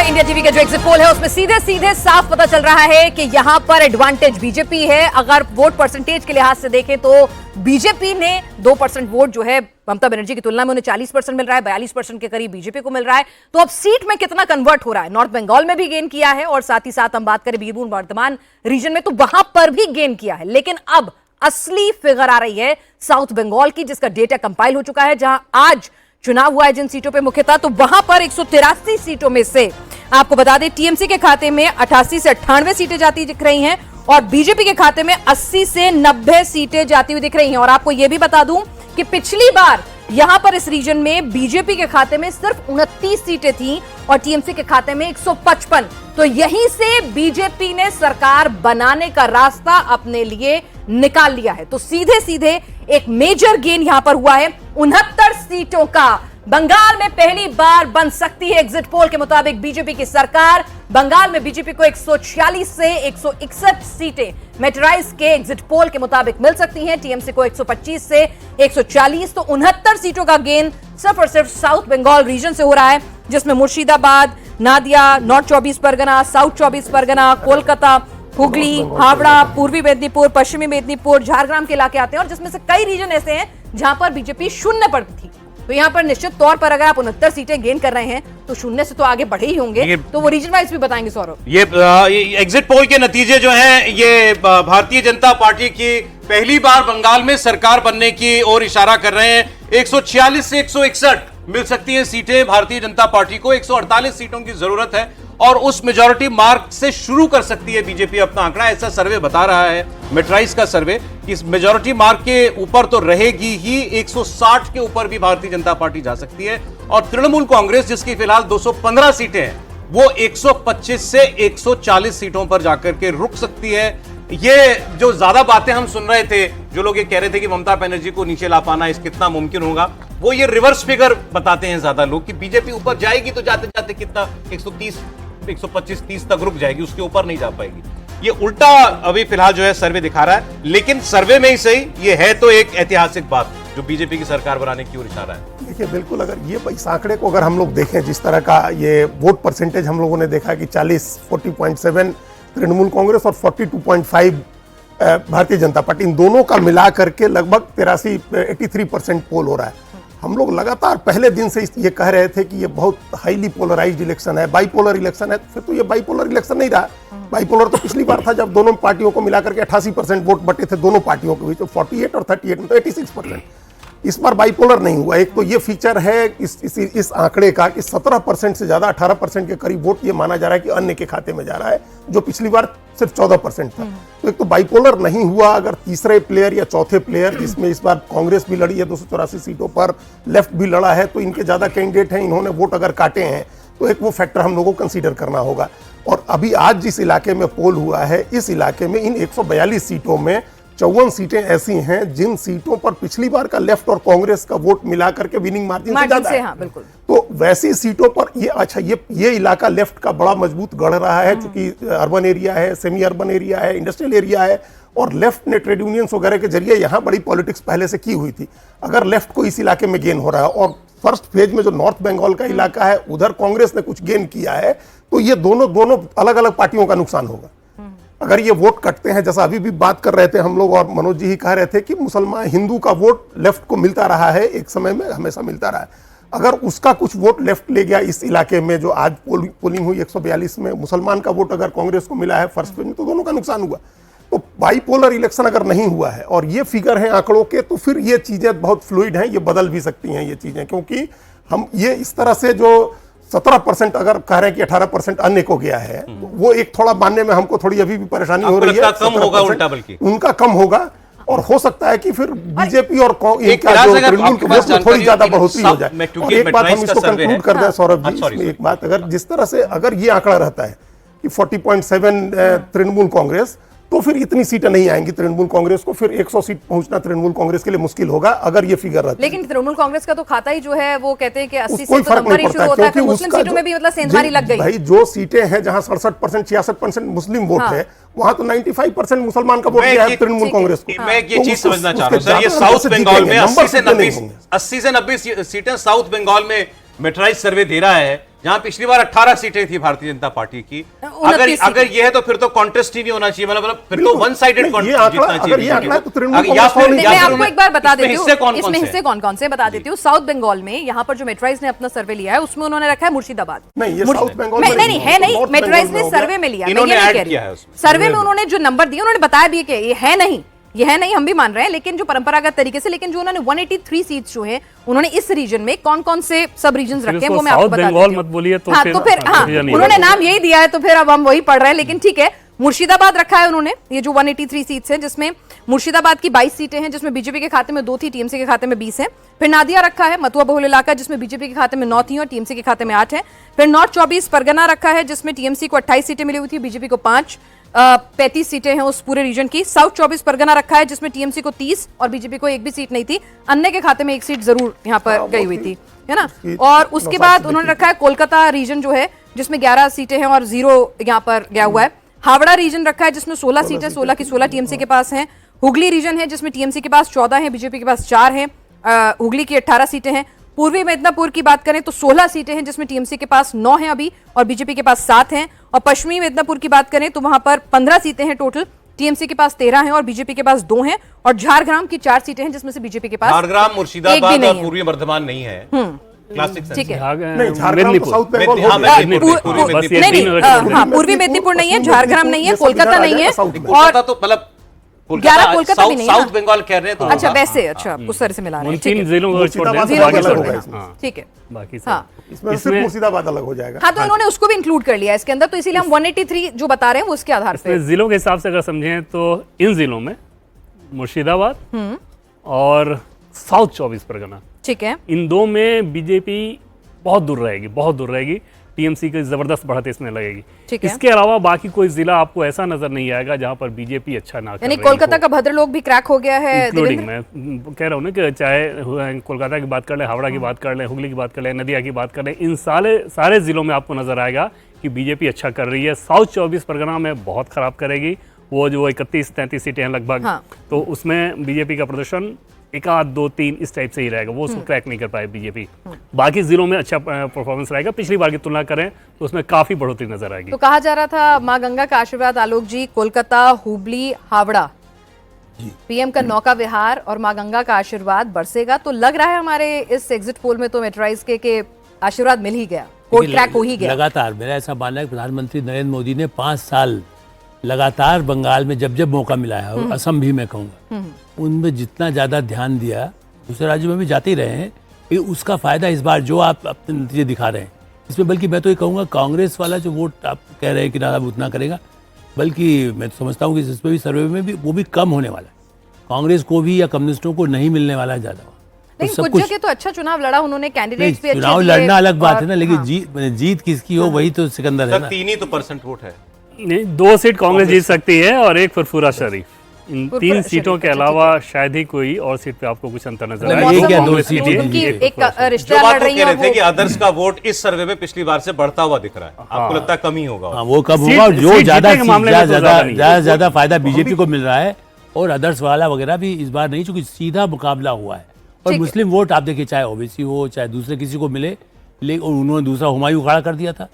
India TV का जो exit poll है उसमें सीधे सीधे साफ पता चल रहा है कि यहां पर एडवांटेज बीजेपी है। अगर वोट परसेंटेज के लिहाज से देखें तो बीजेपी ने 2% वोट जो है ममता बनर्जी की तुलना में उन्हें 40% मिल रहा है, 42% के करीब बीजेपी को मिल रहा है। तो अब सीट में कितना कन्वर्ट हो रहा है, नॉर्थ बंगाल में भी गेन किया है और साथ ही साथ हम बात करें बीरभूम वर्धमान रीजन में तो वहां पर भी गेन किया है। लेकिन अब असली फिगर आ रही है साउथ बंगाल की, जिसका डेटा कंपाइल हो चुका है, जहां आज चुनाव हुआ है जिन सीटों पे मुख्यतः, तो वहां पर 183 सीटों में से आपको बता दें टीएमसी के खाते में 88 से 98 सीटें जाती दिख रही हैं और बीजेपी के खाते में 80 से 90 सीटें जाती हुई दिख रही हैं। और आपको यह भी बता दूं कि पिछली बार यहां पर इस रीजन में बीजेपी के खाते में सिर्फ 29 सीटें थी और टीएमसी के खाते में 155। तो यहीं से बीजेपी ने सरकार बनाने का रास्ता अपने लिए निकाल लिया है। तो सीधे सीधे एक मेजर गेन यहां पर हुआ है 69 सीटों का। बंगाल में पहली बार बन सकती है एग्जिट पोल के मुताबिक बीजेपी की सरकार। बंगाल में बीजेपी को 146 से 161 सीटें मेटराइज के एग्जिट पोल के मुताबिक मिल सकती हैं, टीएमसी को 125 से 140। तो 69 सीटों का गेन सिर्फ और सिर्फ साउथ बंगाल रीजन से हो रहा है, जिसमें मुर्शिदाबाद, नादिया, नॉर्थ 24 परगना, साउथ 24 परगना, कोलकाता, हुगली, हावड़ा, पूर्वी मेदिनीपुर, पश्चिमी मेदिनीपुर, झारग्राम के इलाके आते हैं और जिसमें से कई रीजन ऐसे हैं जहां पर बीजेपी शून्य पर थी। तो यहां पर निश्चित तौर पर अगर आप 69 सीटें गेन कर रहे हैं तो शून्य से तो आगे बढ़े ही होंगे। तो वो रीजन वाइज भी बताएंगे सौरभ। ये एग्जिट पोल के नतीजे जो हैं ये भारतीय जनता पार्टी की पहली बार बंगाल में सरकार बनने की ओर इशारा कर रहे हैं। 146 से 161 मिल सकती हैं सीटें भारतीय जनता पार्टी को। 148 सीटों की जरूरत है और उस मेजॉरिटी मार्क से शुरू कर सकती है बीजेपी अपना आंकड़ा। ऐसा सर्वे बता रहा है मेट्राइज का सर्वे, इस मेजॉरिटी मार्क के ऊपर तो रहेगी ही, 160 के ऊपर भी भारतीय जनता पार्टी जा सकती है। और तृणमूल कांग्रेस जिसकी फिलहाल 215 सीटें हैं वो 125 से 140 सीटों पर जाकर के रुक सकती है। ये जो ज्यादा बातें हम सुन रहे थे, जो लोग ये कह रहे थे कि ममता बनर्जी को नीचे ला पाना इस कितना मुमकिन होगा, वो ये रिवर्स फिगर बताते हैं ज्यादा लोग कि बीजेपी ऊपर जाएगी तो जाते जाते कितना 130 125 30 तक रुक जाएगी, उसके ऊपर नहीं जा पाएगी। ये उल्टा अभी फिलहाल जो है सर्वे दिखा रहा है, लेकिन सर्वे में ही सही ये है तो एक ऐतिहासिक बात जो बीजेपी की सरकार बनाने की ओर इशारा है। देखिए बिल्कुल, अगर ये इस आंकड़े को अगर हम लोग देखें, जिस तरह का ये वोट परसेंटेज हम लोगों ने देखा कि 40.7 तृणमूल कांग्रेस और 42.5 भारतीय जनता पार्टी, इन दोनों का मिला करके लगभग 83% पोल हो रहा है। हम लोग लगातार पहले दिन से ये कह रहे थे कि ये बहुत हाईली पोलराइज्ड इलेक्शन है, बाइपोलर इलेक्शन है। फिर तो ये बाइपोलर इलेक्शन नहीं रहा। बाइपोलर तो पिछली बार था जब दोनों पार्टियों को मिलाकर के 88% वोट बटे थे दोनों पार्टियों के बीच, तो 48 और 38 में तो 86%। इस बार बाइपोलर नहीं हुआ। एक तो ये फीचर है इस आंकड़े का कि 17% से ज्यादा 18% के करीब वोट ये माना जा रहा है कि अन्य के खाते में जा रहा है, जो पिछली बार सिर्फ 14% था। तो एक तो बाइपोलर नहीं हुआ। अगर तीसरे प्लेयर या चौथे प्लेयर, जिसमें इस बार कांग्रेस भी लड़ी है 284 सीटों पर, लेफ्ट भी लड़ा है, तो इनके ज्यादा कैंडिडेट हैं, इन्होंने वोट अगर काटे हैं तो एक वो फैक्टर हम लोगों को कंसीडर करना होगा। और अभी आज जिस इलाके में पोल हुआ है, इस इलाके में इन 142 सीटों में 54 सीटें ऐसी हैं जिन सीटों पर पिछली बार का लेफ्ट और कांग्रेस का वोट मिलाकर के विनिंग मार्जिन से ज्यादा है। हाँ, बिल्कुल। तो वैसी सीटों पर ये इलाका लेफ्ट का बड़ा मजबूत गढ़ रहा है, क्योंकि अर्बन एरिया है, सेमी अर्बन एरिया है, इंडस्ट्रियल एरिया है और लेफ्ट ने ट्रेड यूनियंस वगैरह के जरिए यहाँ बड़ी पॉलिटिक्स पहले से की हुई थी। अगर लेफ्ट को इस इलाके में गेन हो रहा है और फर्स्ट फेज में जो नॉर्थ बंगाल का इलाका है उधर कांग्रेस ने कुछ गेन किया है, तो ये दोनों अलग अलग पार्टियों का नुकसान होगा अगर ये वोट कटते हैं। जैसा अभी भी बात कर रहे थे हम लोग और मनोज जी ही कह रहे थे कि मुसलमान हिंदू का वोट लेफ्ट को मिलता रहा है, एक समय में हमेशा मिलता रहा है। अगर उसका कुछ वोट लेफ्ट ले गया इस इलाके में, जो आज पोलिंग हुई 142 में, मुसलमान का वोट अगर कांग्रेस को मिला है फर्स्ट फेज में, तो दोनों का नुकसान हुआ। तो बाइपोलर इलेक्शन अगर नहीं हुआ है और ये फिगर है आंकड़ों के, तो फिर ये चीजें बहुत फ्लूइड हैं, ये बदल भी सकती हैं ये चीजें, क्योंकि हम ये इस तरह से जो 17% अगर कह रहे हैं कि 18% अन्य को गया है, तो वो एक थोड़ा मानने में हमको थोड़ी अभी भी परेशानी हो रही है। कम होगा उल्टा, बल्कि उनका कम होगा और हो सकता है कि फिर बीजेपी और तृणमूल के वोट में थोड़ी ज्यादा बढ़ोतरी हो जाए। और एक बात हम इसको कंक्लूड कर दें सौरभ जी, एक बात, अगर जिस तरह से अगर ये आंकड़ा रहता है कि 40.7 तृणमूल कांग्रेस, तो फिर इतनी सीटें नहीं आएंगी तृणमूल कांग्रेस को। फिर 100 सीट पहुंचना तृणमूल कांग्रेस के लिए मुश्किल होगा अगर ये फिगर रहता है। लेकिन तृणमूल कांग्रेस का तो खाता ही जो है वो कहते हैं कि 80 से तो नंबर ही शुरू होता है, फिर मुस्लिम सीटों में भी मतलब सेंधमारी लग गई। भाई जो सीटें हैं जहां 67% 66% मुस्लिम वोट है, वहां तो 95% मुसलमान का वोट गया है तृणमूल कांग्रेस को। मैं ये चीज समझना चाह रहा हूं सर, ये साउथ बंगाल में 80 से 90 सीटें साउथ बंगाल में मेट्राइज सर्वे दे रहा है, जहां पिछली बार 18 सीटें थी भारतीय जनता पार्टी की। अगर ये है तो फिर तो कॉन्टेस्ट ही नहीं होना चाहिए, मतलब फिर तो वन साइडेड कॉन्टेस्ट जीतना चाहिए। मैं आपको एक बार बता देती हूँ इसमें हिस्से कौन कौन से बता देती हूँ। साउथ बंगाल में यहाँ पर जो मेट्राइज ने अपना सर्वे लिया है उसमें उन्होंने रखा है मुर्शिदाबाद। नहीं है, नहीं, मेट्राइज ने सर्वे में लिया, सर्वे में उन्होंने जो नंबर दिए उन्होंने बताया भी कि ये है नहीं, ये है नहीं, हम भी मान रहे हैं, लेकिन जो परंपरागत तरीके से, लेकिन जो उन्होंने 183 सीट्स जो है उन्होंने इस रीजन में कौन कौन से सब रीजन रखे हैं वो मैं आपको बता देती हूँ। मत बोलिए तो हाँ, तो फिर हाँ, उन्होंने नाम यही दिया है तो फिर अब हम वही पढ़ रहे हैं, लेकिन ठीक है। मुर्शिदाबाद रखा है उन्होंने, ये जो 183 सीट्स हैं जिसमें मुर्शिदाबाद की 22 सीटें हैं जिसमें बीजेपी के खाते में 2 थी, टीएमसी के खाते में 20 है। फिर नादिया रखा है, मथुआ बहुल इलाका, जिसमें बीजेपी के खाते में 9 थी और टीएमसी के खाते में 8 है। फिर नॉर्थ 24 परगना रखा है जिसमें टीएमसी को 28 सीटें मिली हुई थी, बीजेपी को 5, 35 सीटें हैं उस पूरे रीजन की। साउथ 24 परगना रखा है जिसमें टीएमसी को 30 और बीजेपी को एक भी सीट नहीं थी, अन्य के खाते में एक सीट जरूर यहाँ पर गई हुई थी, है ना। और उसके बाद उन्होंने रखा है कोलकाता रीजन जो है जिसमें 11 सीटें हैं और 0 यहाँ पर गया हुआ है। हावड़ा रीजन रखा है जिसमें 16 सीटें, 16 की 16 टीएमसी के पास हैं। हुगली रीजन है जिसमें टीएमसी के पास 14 है, बीजेपी के पास 4 है, हुगली की 18 सीटें हैं। पूर्वी मेदिनीपुर की बात करें तो 16 सीटें हैं जिसमें टीएमसी के पास 9 हैं अभी और बीजेपी के पास 7 हैं। और पश्चिमी मेदिनीपुर की बात करें तो वहां पर 15 सीटें हैं टोटल, टीएमसी के पास 13 हैं और बीजेपी के पास 2 हैं। और झारग्राम की 4 सीटें हैं जिसमें से बीजेपी के पास झारग्राम, मुर्शिदाबाद और पूर्वी वर्धमान नहीं है। ठीक है, पूर्वी मेदिनीपुर नहीं है, झारग्राम नहीं है, कोलकाता नहीं है और तो मतलब 11 कोलकाता भी नहीं है, साउथ बंगाल कह रहे हैं तो अच्छा वैसे, अच्छा उस तरह से मिला रहे हैं, ठीक है, ठीक है, बाकी इसमें मुर्शिदाबाद अलग हो जाएगा। हाँ, तो इन्होंने उसको भी इंक्लूड कर लिया इसके अंदर, तो इसीलिए हम 183 जो बता रहे हैं वो उसके आधार पे। जिलों के हिसाब से अगर समझें तो इन जिलों में मुर्शिदाबाद और साउथ 24 परगना, ठीक है, इन दो में बीजेपी बहुत दूर रहेगी, बहुत दूर रहेगी, टीएमसी की जबरदस्त बढ़त इसमें लगेगी। इसके अलावा बाकी कोई जिला आपको ऐसा नजर नहीं आएगा जहां पर बीजेपी अच्छा ना कर रही हो। यानी कोलकाता का भद्रलोक भी क्रैक हो गया है, इंक्लूडिंग मैं कह रहा हूँ ना कि चाहे कोलकाता की बात कर ले, हावड़ा की बात कर ले, हुगली की बात कर ले, नदिया की बात कर ले, इन सारे जिलों में आपको नजर आएगा कि बीजेपी अच्छा कर रही है। साउथ 24 परगना में बहुत खराब करेगी, वो जो 31-33 सीटें हैं लगभग, तो उसमें बीजेपी का प्रदर्शन 1, 2, 3 इस टाइप से ही रहेगा, वो उसको क्रैक नहीं कर पाए बीजेपी। बाकी जिलों में अच्छा परफॉर्मेंस रहेगा, पिछली बार की तुलना करें तो उसमें काफी बढ़ोतरी नजर आएगी। तो कहा जा रहा था मां गंगा का आशीर्वाद, आलोक जी, कोलकाता, हुबली, हावड़ा, पीएम का नौका विहार और मां गंगा का आशीर्वाद बरसेगा, तो लग रहा है हमारे इस एग्जिट पोल में तो मेट्राइज के आशीर्वाद मिल ही गया, कोर्ट क्रैक हो ही गया। लगातार मेरा ऐसा मानना है, प्रधानमंत्री नरेंद्र मोदी ने 5 साल लगातार बंगाल में जब जब मौका मिला है, और असम भी मैं कहूँगा, उनमें जितना ज्यादा ध्यान दिया, दूसरे राज्यों में भी जाते ही रहे हैं, ये उसका फायदा इस बार जो आप अपने नतीजे दिखा रहे हैं इसमें, बल्कि मैं तो ये कहूँगा कांग्रेस वाला जो वोट आप कह रहे हैं कि ना अब उतना करेगा, बल्कि मैं तो समझता हूँ कि इसमें भी सर्वे में भी वो भी कम होने वाला है, कांग्रेस को भी या कम्युनिस्टों को नहीं मिलने वाला है ज्यादा। लेकिन कुछ जगह तो अच्छा चुनाव लड़ा उन्होंने, कैंडिडेट्स भी अच्छे चुनाव लड़ना अलग बात है ना, लेकिन जीत किसकी हो वही तो सिकंदर है ना। 3 ही तो % वोट है, नहीं 2 सीट कांग्रेस जीत सकती है और एक फुरफुरा शरीफ, इन 3 सीटों के अलावा शायद ही कोई और सीट पे आपको कुछ अंतर नजर आए। ये क्या 2 सीट एक जो बात कह रहे थे कि आदर्श का वोट इस सर्वे में पिछली बार से बढ़ता हुआ दिख रहा है, आपको लगता है कम ही होगा? वो कम होगा, जो ज्यादा फायदा बीजेपी को मिल रहा है, और अदर्स वाला वगैरह भी इस बार नहीं, चूंकि सीधा मुकाबला हुआ है। और मुस्लिम वोट आप देखिए, चाहे ओबीसी हो चाहे दूसरे किसी को मिले, लेकिन उन्होंने दूसरा हुमायूं खड़ा कर दिया था।